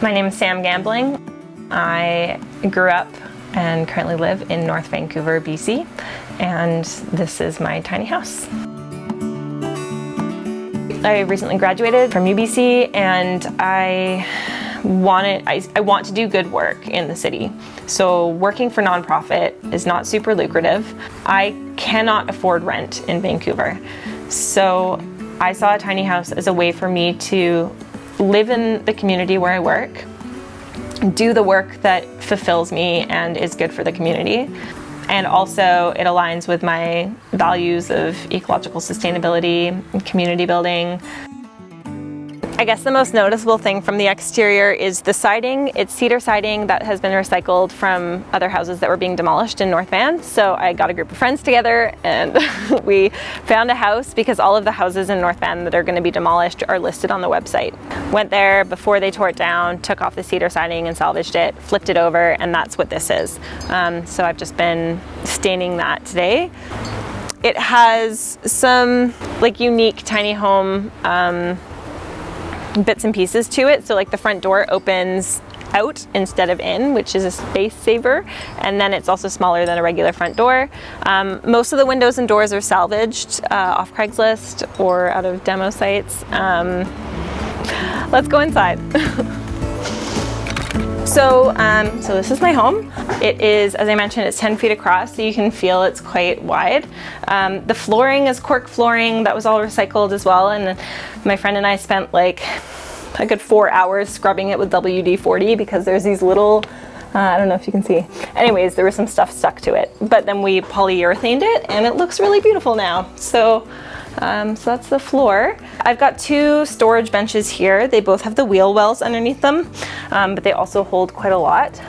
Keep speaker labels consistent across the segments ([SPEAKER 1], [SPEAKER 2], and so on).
[SPEAKER 1] My name is Sam Gambling. I grew up and currently live in North Vancouver, BC, and this is my tiny house. I recently graduated from UBC and I want to do good work in the city. So working for nonprofit is not super lucrative. I cannot afford rent in Vancouver. So I saw a tiny house as a way for me to live in the community where I work, do the work that fulfills me and is good for the community. And also it aligns with my values of ecological sustainability and community building. I guess the most noticeable thing from the exterior is the siding. It's cedar siding that has been recycled from other houses that were being demolished in North Van. So I got a group of friends together and we found a house because all of the houses in North Van that are going to be demolished are listed on the website. Went there before they tore it down, took off the cedar siding and salvaged it, flipped it over, and that's what this is. So I've just been staining that today. It has some unique tiny home bits and pieces to it. So like the front door opens out instead of in, which is a space saver, and then it's also smaller than a regular front door. Most of the windows and doors are salvaged off Craigslist or out of demo sites. Let's go inside. So this is my home. It is, as I mentioned, it's 10 feet across, so you can feel it's quite wide. The flooring is cork flooring that was all recycled as well, and my friend and I spent like a good 4 hours scrubbing it with WD-40 because there's these little, I don't know if you can see. Anyways, there was some stuff stuck to it, but then we polyurethaned it and it looks really beautiful now. So that's the floor. I've got two storage benches here. They both have the wheel wells underneath them, but they also hold quite a lot.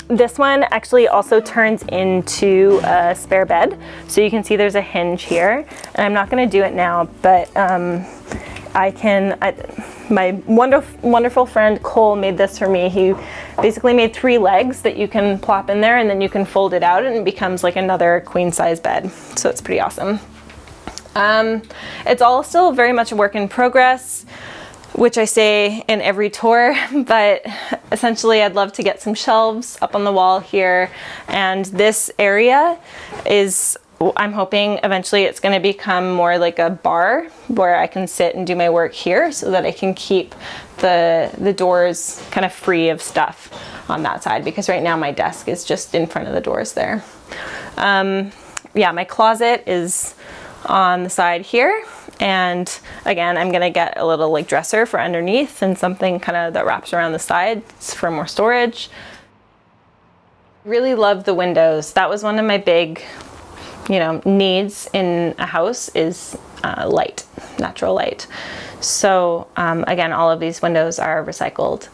[SPEAKER 1] This one actually also turns into a spare bed. So you can see there's a hinge here, and I'm not gonna do it now, but my wonderful friend Cole made this for me. He basically made 3 legs that you can plop in there and then you can fold it out and it becomes like another queen size bed. So it's pretty awesome. It's all still very much a work in progress, which I say in every tour, but essentially I'd love to get some shelves up on the wall here. And this area is, I'm hoping eventually it's going to become more like a bar where I can sit and do my work here so that I can keep the doors kind of free of stuff on that side, because right now my desk is just in front of the doors there. Yeah, my closet is on the side here, and again I'm gonna get a little like dresser for underneath and something kind of that wraps around the sides for more storage. Really love the windows. That was one of my big needs in a house is light, natural light. So again, all of these windows are recycled,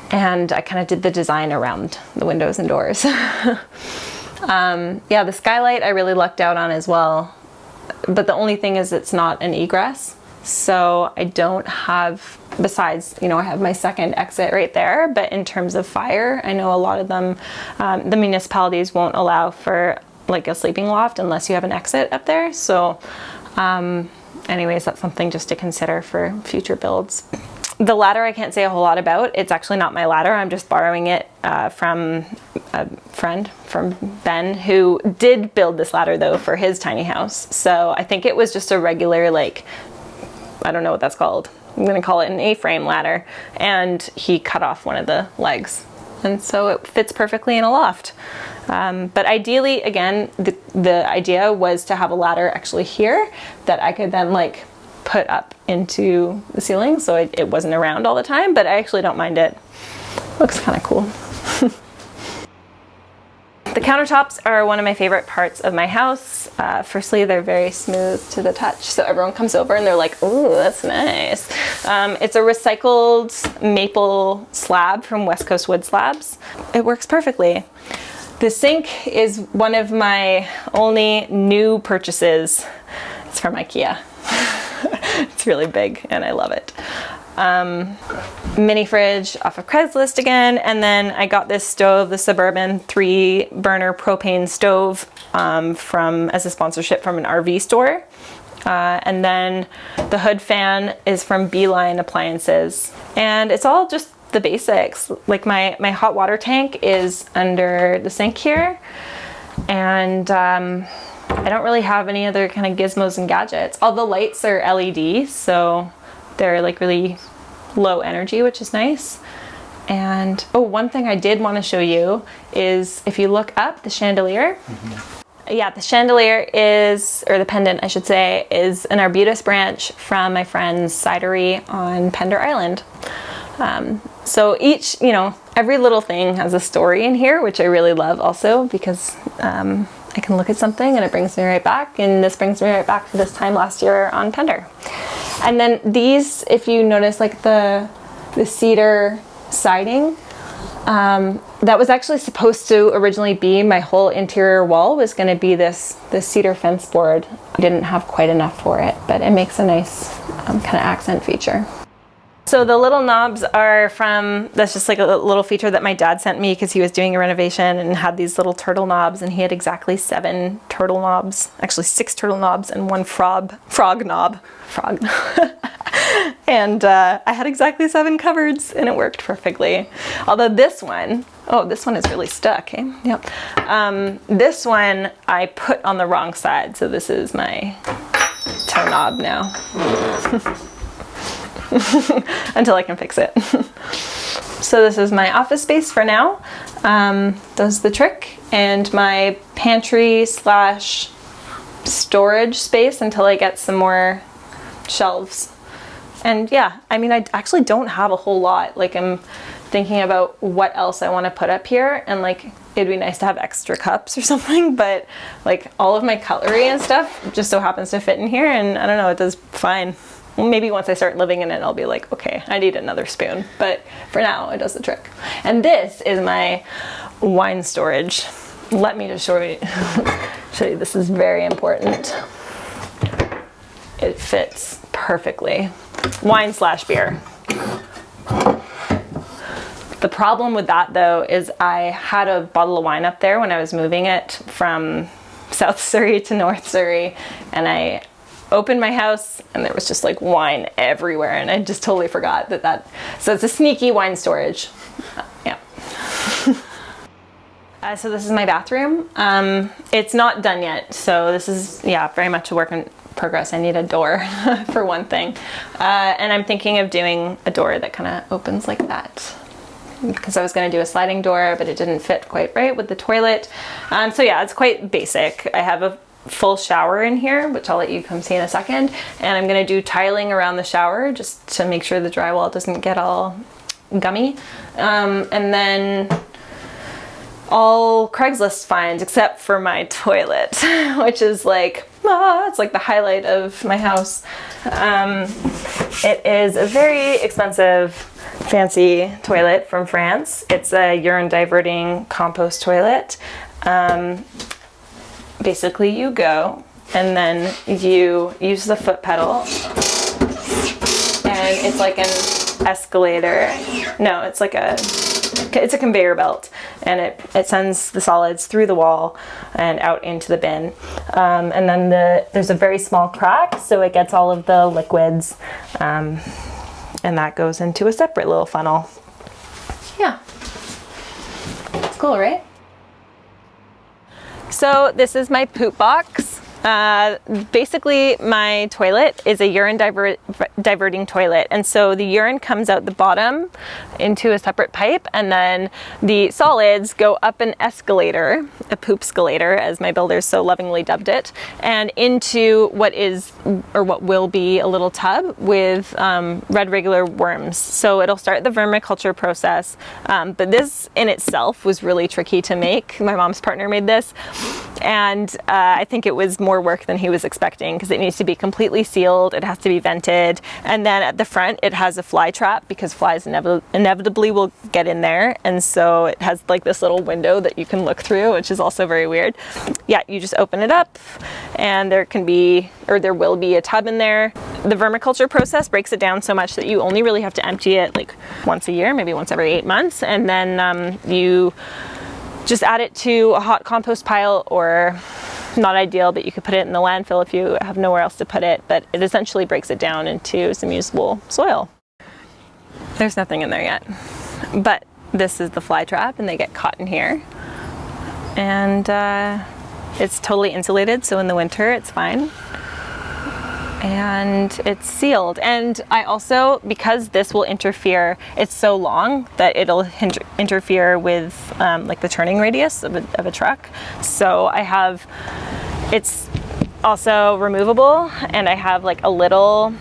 [SPEAKER 1] and I kind of did the design around the windows and doors. Yeah, the skylight I really lucked out on as well. But the only thing is it's not an egress. So I don't have, besides, I have my second exit right there, but in terms of fire, I know a lot of them, the municipalities won't allow for like a sleeping loft unless you have an exit up there. So anyways, that's something just to consider for future builds. The ladder I can't say a whole lot about. It's actually not my ladder. I'm just borrowing it from a friend, from Ben, who did build this ladder though for his tiny house. So I think it was just a regular, like, I don't know what that's called. I'm gonna call it an A-frame ladder. And he cut off one of the legs. And so it fits perfectly in a loft. But ideally, again, the idea was to have a ladder actually here that I could then like put up into the ceiling so it wasn't around all the time, but I actually don't mind it. Looks kind of cool. The countertops are one of my favorite parts of my house. Firstly, they're very smooth to the touch, so everyone comes over and they're like, "Ooh, that's nice." It's a recycled maple slab from West Coast Wood Slabs. It works perfectly. The sink is one of my only new purchases. It's from IKEA. It's really big and I love it. Mini fridge off of Craigslist again, and then I got this stove, the Suburban 3-burner propane stove as a sponsorship from an RV store. And then the hood fan is from Beeline Appliances, and it's all just the basics. Like my hot water tank is under the sink here, and I don't really have any other kind of gizmos and gadgets. All the lights are LED, so they're like really low energy, which is nice. And oh, one thing I did want to show you is if you look up the chandelier. Yeah, the chandelier is, or the pendant I should say, is an arbutus branch from my friend's cidery on Pender Island. So each, you know, every little thing has a story in here, which I really love also, because I can look at something and it brings me right back, and this brings me right back to this time last year on Pender. And then these, if you notice, like the cedar siding, that was actually supposed to originally be my whole interior wall, was going to be this cedar fence board. I didn't have quite enough for it, but it makes a nice kind of accent feature. So the little knobs are from, that's just like a little feature that my dad sent me because he was doing a renovation and had these little turtle knobs, and he had exactly 7 turtle knobs, actually 6 turtle knobs and 1 frog knob. And I had exactly 7 cupboards and it worked perfectly. Although this one, oh, this one is really stuck, eh? Yep. This one I put on the wrong side, so this is my toe knob now. Until I can fix it. So this is my office space for now. Does the trick, and my pantry slash storage space until I get some more shelves. And yeah, I mean, I actually don't have a whole lot. Like, I'm thinking about what else I want to put up here, and like it'd be nice to have extra cups or something, but like all of my cutlery and stuff just so happens to fit in here, and I don't know, it does fine. Maybe once I start living in it, I'll be like, okay, I need another spoon. But for now, it does the trick. And this is my wine storage. Let me just show you. This is very important. It fits perfectly. Wine slash beer. The problem with that though is I had a bottle of wine up there when I was moving it from South Surrey to North Surrey, and I opened my house and there was just like wine everywhere, and I just totally forgot that. So it's a sneaky wine storage. Yeah. So this is my bathroom. It's not done yet, so this is, yeah, very much a work in progress. I need a door for one thing, and I'm thinking of doing a door that kind of opens like that, because I was going to do a sliding door, but it didn't fit quite right with the toilet. So yeah, it's quite basic. I have a full shower in here, which I'll let you come see in a second, and I'm going to do tiling around the shower just to make sure the drywall doesn't get all gummy, and then all Craigslist finds except for my toilet, which is like, it's like the highlight of my house. It is a very expensive fancy toilet from France. It's a urine diverting compost toilet. Basically you go and then you use the foot pedal, and it's like an escalator. No, it's a conveyor belt, and it sends the solids through the wall and out into the bin. And then there's a very small crack, so it gets all of the liquids, and that goes into a separate little funnel. Yeah. It's cool, right? So this is my poop box. Basically my toilet is a urine diverting toilet, and so the urine comes out the bottom into a separate pipe, and then the solids go up an escalator, a poop escalator as my builders so lovingly dubbed it, and into what will be a little tub with red regular worms. So it'll start the vermiculture process, but this in itself was really tricky to make. My mom's partner made this, and I think it was more work than he was expecting, because it needs to be completely sealed, it has to be vented, and then at the front it has a fly trap because flies inevitably will get in there, and so it has like this little window that you can look through, which is also very weird. Yeah, you just open it up and there will be a tub in there. The vermiculture process breaks it down so much that you only really have to empty it like once a year, maybe once every 8 months, and then you just add it to a hot compost pile, or not ideal, but you could put it in the landfill if you have nowhere else to put it, but it essentially breaks it down into some usable soil. There's nothing in there yet. But this is the fly trap, and they get caught in here. And it's totally insulated, so in the winter it's fine. And it's sealed. And I also, because this will interfere, it's so long that it'll interfere with like the turning radius of a truck. So I have, it's also removable, and I have like a little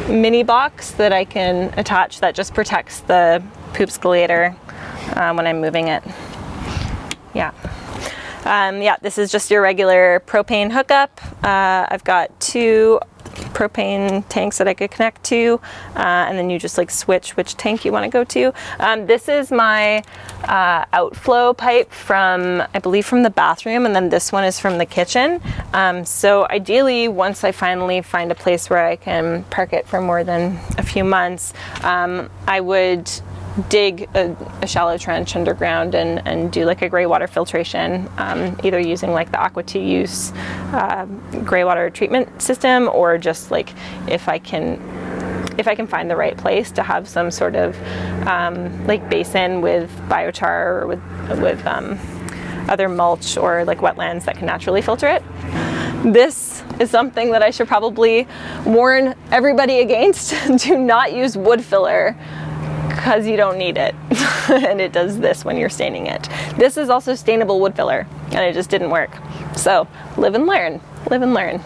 [SPEAKER 1] mini box that I can attach that just protects the poop scalator when I'm moving it. Yeah. This is just your regular propane hookup. I've got 2 propane tanks that I could connect to, and then you just like switch which tank you want to go to. This is my outflow pipe from, I believe, from the bathroom, and then this one is from the kitchen. So ideally, once I finally find a place where I can park it for more than a few months, I would dig a shallow trench underground and do like a gray water filtration, either using like the Aqua to Use gray water treatment system, or just like if I can find the right place to have some sort of like basin with biochar or with other mulch or like wetlands that can naturally filter it. This is something that I should probably warn everybody against. Do not use wood filler, because you don't need it. And it does this when you're staining it. This is also stainable wood filler, and it just didn't work. So live and learn, live and learn.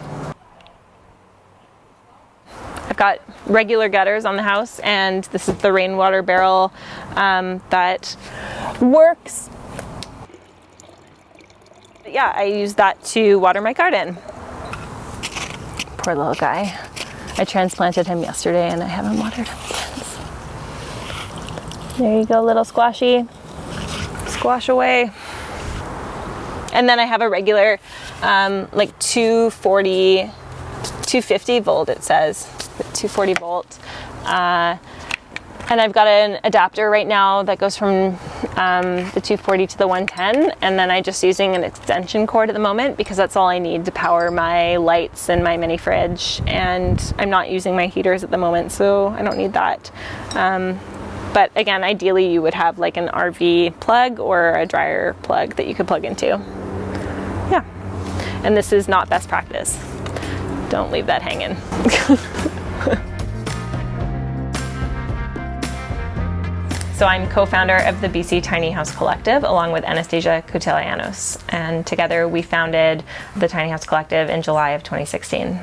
[SPEAKER 1] I've got regular gutters on the house, and this is the rainwater barrel that works. But yeah, I use that to water my garden. Poor little guy. I transplanted him yesterday, and I haven't watered him since. There you go, little squashy. Squash away. And then I have a regular, like 250 volt, it says, 240 volt. And I've got an adapter right now that goes from the 240 to the 110, and then I'm just using an extension cord at the moment because that's all I need to power my lights and my mini fridge, and I'm not using my heaters at the moment, so I don't need that. But again, ideally you would have like an RV plug or a dryer plug that you could plug into. Yeah. And this is not best practice. Don't leave that hanging. So I'm co-founder of the BC Tiny House Collective along with Anastasia Koutelianos. And together we founded the Tiny House Collective in July of 2016.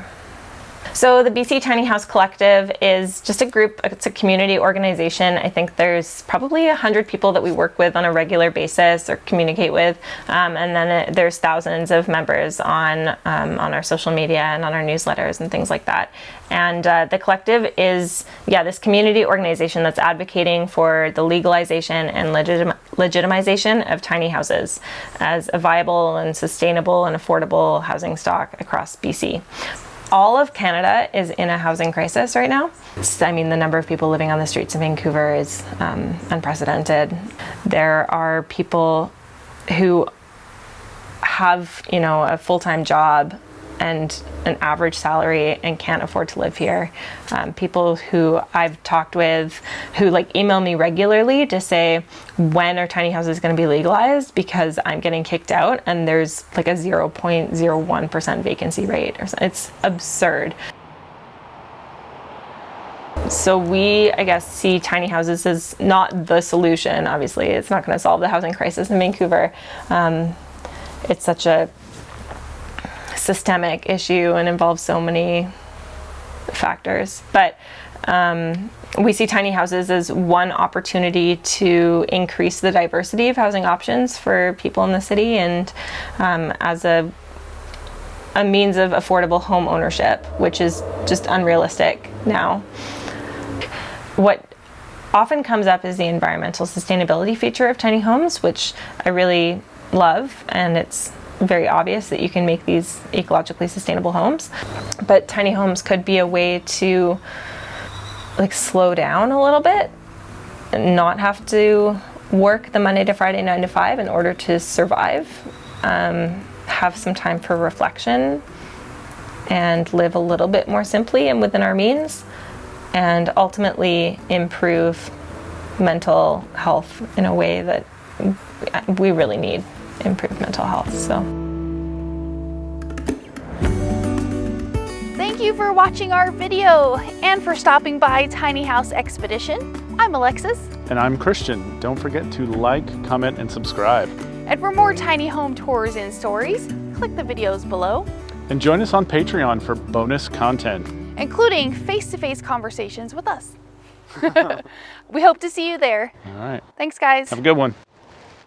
[SPEAKER 1] So the BC Tiny House Collective is just a group, it's a community organization. I think there's probably 100 people that we work with on a regular basis or communicate with. And then there's thousands of members on our social media and on our newsletters and things like that. And the collective is, this community organization that's advocating for the legalization and legitimization of tiny houses as a viable and sustainable and affordable housing stock across BC. All of Canada is in a housing crisis right now. I mean, the number of people living on the streets of Vancouver is unprecedented. There are people who have, a full-time job and an average salary and can't afford to live here. People who I've talked with who email me regularly to say, when are tiny houses going to be legalized? Because I'm getting kicked out and there's a 0.01% vacancy rate. It's absurd. So we, see tiny houses as not the solution. Obviously, it's not going to solve the housing crisis in Vancouver. It's such a systemic issue and involves so many factors. But we see tiny houses as one opportunity to increase the diversity of housing options for people in the city, and as a means of affordable home ownership, which is just unrealistic now. What often comes up is the environmental sustainability feature of tiny homes, which I really love, and it's very obvious that you can make these ecologically sustainable homes. But tiny homes could be a way to slow down a little bit and not have to work the Monday to Friday 9 to 5 in order to survive, have some time for reflection and live a little bit more simply and within our means, and ultimately improve mental health in a way that we really need improved mental health. So
[SPEAKER 2] thank you for watching our video and for stopping by Tiny House Expedition. I'm Alexis.
[SPEAKER 3] And I'm Christian. Don't forget to like, comment, and subscribe.
[SPEAKER 2] And for more tiny home tours and stories, click the videos below.
[SPEAKER 3] And join us on Patreon for bonus content,
[SPEAKER 2] including face-to-face conversations with us. We hope to see you there.
[SPEAKER 3] All right.
[SPEAKER 2] Thanks, guys.
[SPEAKER 3] Have a good one.